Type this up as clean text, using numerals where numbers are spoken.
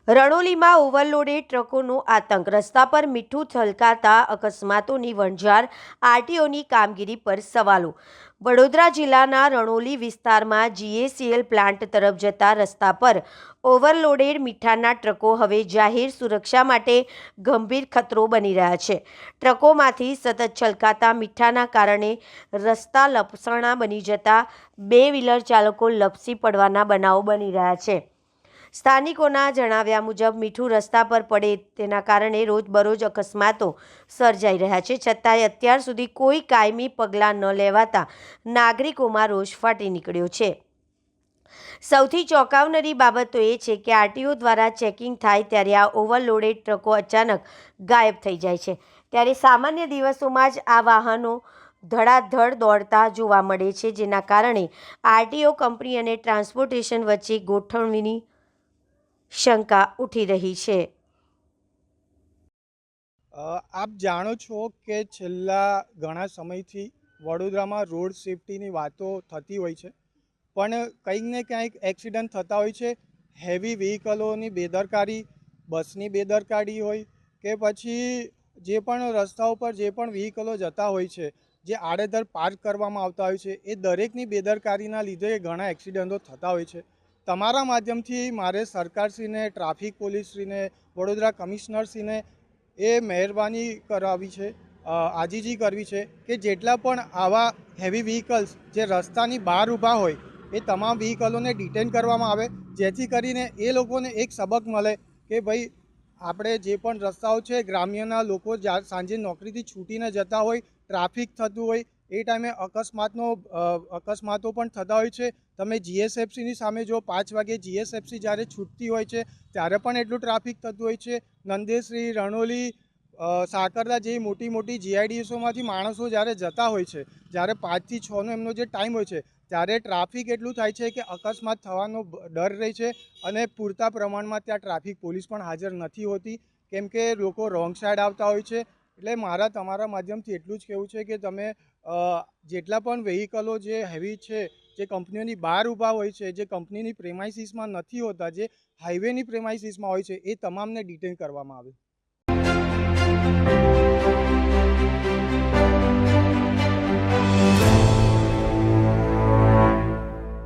રણોલીમાં overloaded ટ્રકોનો આતંક, રસ્તા પર મીઠું છલકાતા અકસ્માતોની વણઝાર, આરટીઓની કામગીરી પર સવાલો। વડોદરા જિલ્લાના રણોલી વિસ્તારમાં જીએસીએલ પ્લાન્ટ તરફ જતા રસ્તા પર ઓવરલોડેડ મીઠાના ટ્રકો હવે જાહેર સુરક્ષા માટે ગંભીર ખતરો બની રહ્યા છે। ટ્રકોમાંથી સતત છલકાતા મીઠાના કારણે રસ્તા લપસણા બની જતા બે વ્હીલર ચાલકો લપસી પડવાના બનાવો બની રહ્યા છે। સ્થાનિકોના જણાવ્યા મુજબ મીઠું રસ્તા પર પડે તેના કારણે રોજબરોજ અકસ્માતો સર્જાઈ રહ્યા છે, છતાંય અત્યાર સુધી કોઈ કાયમી પગલાં ન લેવાતા નાગરિકોમાં રોષ ફાટી નીકળ્યો છે। સૌથી ચોંકાવનારી બાબત તો એ છે કે આરટીઓ દ્વારા ચેકિંગ થાય ત્યારે આ ઓવરલોડેડ ટ્રકો અચાનક ગાયબ થઈ જાય છે, ત્યારે સામાન્ય દિવસોમાં જ આ વાહનો ધડાધડ દોડતા જોવા મળે છે, જેના કારણે આરટીઓ કંપની અને ટ્રાન્સપોર્ટેશન વચ્ચે ગોઠવણીની શંકા ઉઠી રહી છે। આપ જાણો છો કે છેલ્લા ઘણા સમયથી વડોદરામાં રોડ સેફટીની વાતો થતી હોય છે, પણ કંઈક ને કંઈક એક્સિડન્ટ થતા હોય છે। હેવી વ્હીકલોની બેદરકારી, બસની બેદરકારી હોય કે પછી જે પણ રસ્તાઓ પર જે પણ વ્હીકલો જતા હોય છે, જે આડેધડ પાર્ક કરવામાં આવતા હોય છે, એ દરેકની બેદરકારીના લીધે ઘણા એક્સિડન્ટો થતા હોય છે। તમારા માધ્યમથી મારે સરકારશ્રીને, ટ્રાફિક પોલીસશ્રીને, વડોદરા કમિશનરશ્રીને એ મહેરબાની કરાવી છે, આજીજી કરવી છે કે જેટલા પણ આવા હેવી વ્હીકલ્સ જે રસ્તાની બહાર ઊભા હોય એ તમામ વ્હીકલોને ડિટેન કરવામાં આવે, જેથી કરીને એ લોકોને એક સબક મળે કે ભાઈ આપણે જે પણ રસ્તાઓ છે, ગ્રામ્યના લોકો સાંજે નોકરીથી છૂટીને જતા હોય, ટ્રાફિક થતું હોય, એ ટાઈમે અકસ્માતો પણ થતા હોય છે। તમે જીએસએફસીની સામે જો 5 વાગે જીએસએફસી જ્યારે છૂટતી હોય છે ત્યારે પણ એટલું ટ્રાફિક થતું હોય છે। નંદેશ્રી, રણોલી, સાકરદા જેવી મોટી મોટી જીઆઈડીએસોમાંથી માણસો જ્યારે જતા હોય છે, જ્યારે 5 થી 6નો એમનો જે ટાઈમ હોય છે, ત્યારે ટ્રાફિક એટલું થાય છે કે અકસ્માત થવાનો ડર રહે છે અને પૂરતા પ્રમાણમાં ત્યાં ટ્રાફિક પોલીસ પણ હાજર નથી હોતી, કેમ કે લોકો રોંગ સાઈડ આવતા હોય છે। એટલે મારા તમારા માધ્યમથી એટલું જ કહેવું છે કે તમે જેટલા પણ વ્હીકલો જે હેવી છે, જે કંપનીઓની બહાર ઊભા હોય છે, જે કંપનીની પ્રેમાઇસીસમાં નથી હોતા, જે હાઈવેની પ્રેમાઇસીસમાં હોય છે, એ તમામને ડિટેન કરવામાં આવે।